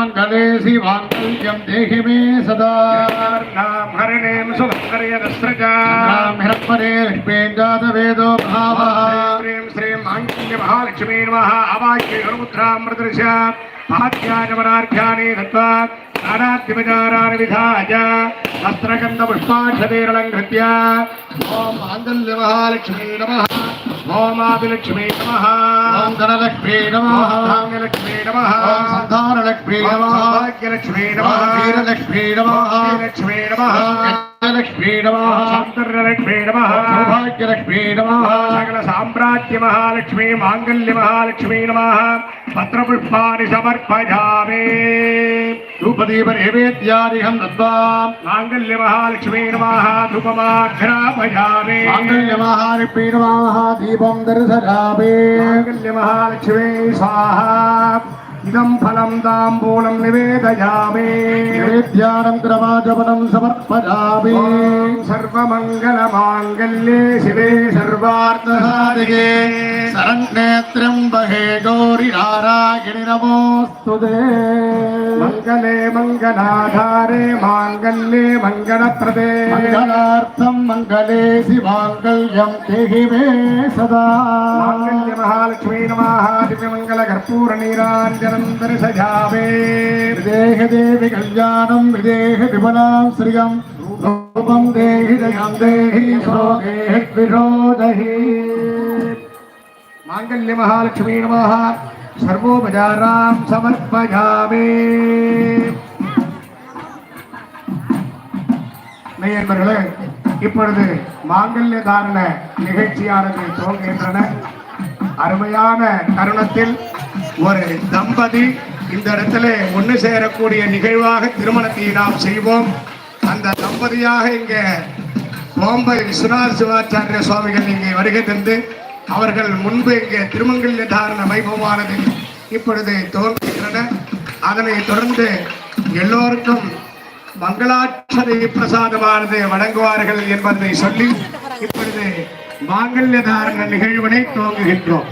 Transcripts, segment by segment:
सर्वमङ्गले शिवाङ्गल्यं देहि मे सदा हरिणीं सुभङ्करयदस्रजां हिरण्मये लक्ष्मीञ्जातवेदो भावः श्रीं माङ्गल्यमहालक्ष्मी नमः अवाक्यमुद्रामृतदृश भाग्यानि दत्त्वा नानाद्यपचाराणि विधाय वस्त्रगन्धपुष्पाक्षतेरलङ्कृत्य ॐ माङ्गल्यमहालक्ष्मी नमः ॐ आदिलक्ष्मी नमः ॐ धनलक्ष्मी नमः धान्यलक्ष्मी नमः ॐ सन्तानलक्ष्मी नमः भाग्यलक्ष्मी नमः वीरलक्ष्मी नमः लक्ष्मी नमः लक्ष्मी नमः लक्ष्मी नमः सौभाग्यलक्ष्मी नमः सकल साम्राज्य महालक्ष्मी मांगल्य महालक्ष्मी नमः पत्रपुष्पाणि समर्पयामि धूपदीप नैवेद्यादिकं दत्त्वा मांगल्य महालक्ष्मी नमः धूपमाघ्रापयामि मांगल्य महालक्ष्मी नमः दीपं दर्शयामि मांगल्य महालक्ष्मी स्वाहा इदं फलं ताम्बूलं निवेदयामि नैवेद्यानन्तरमाचमनं समर्पयामि सर्वमङ्गलमाङ्गल्ये शिवे सर्वार्थसाधिके शरण्येत्र्यम्बके गौरि नारायणि नमोऽस्तुते मङ्गले मङ्गलाधारे माङ्गल्ये मङ्गलप्रदे मङ्गलार्थं मङ्गले शिवाङ्गल्यं देहि मे सदा माङ्गल्य महालक्ष्मी नमः दिव्यमङ्गलकर्पूरनीराञ्जनं दर्शयामि विदेह देवि कल्याणं विदेह विमलां श्रियं रूपं देहि दयां देहि देहि विरोधहि माङ्गल्य महालक्ष्मी नमः सर्वोपचारां समर्पयामि நேயர்களே இப்பொழுது மாங்கல்ய தாரண நிகழ்ச்சியானது துவங்குகின்றன அருமையான தருணத்தில் ஒரு தம்பதி இந்த இடத்துல ஒன்று சேரக்கூடிய நிகழ்வாக திருமணத்தை நாம் செய்வோம் அந்த தம்பதியாக இங்கே கோம்பை விஸ்வநாத சிவாச்சாரிய சுவாமிகள் இங்கே வருகை தந்து அவர்கள் முன்பு இங்கே திருமங்கல்ய தாரண வைபவமானது இப்பொழுது துவங்குகின்றன அதனைத் தொடர்ந்து எல்லோருக்கும் மங்களாட்சரை பிரசாதமானது வழங்குவார்கள் என்பதை சொல்லி இப்பொழுது மாங்கல்ய தாரண நிகழ்வினை துவங்குகின்றோம்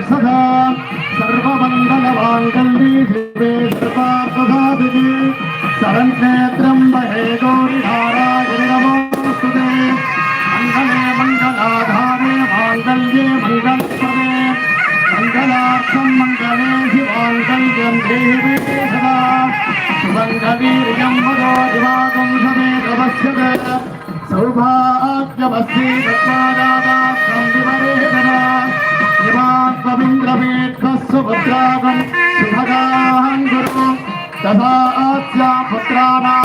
सदा सर्वमङ्गलमाङ्गल्ये शिवे सर्वार्थसाधिके शरण्येत्र्यम्बके गौरि नारायणि नमोऽस्तुते मङ्गले मङ्गलाधारे माङ्गल्ये मङ्गलप्रदे मङ्गलार्थं मङ्गले शिवाङ्गल्यं देहि मे सदा सुमङ्गलीर्यं वदो दिवाकं समेतपश्यते सौभाग्यवस्ति तत्त्वादादात्तं विवरेदना सुभद्रागं शुभगां गुरु तथा पुत्राणां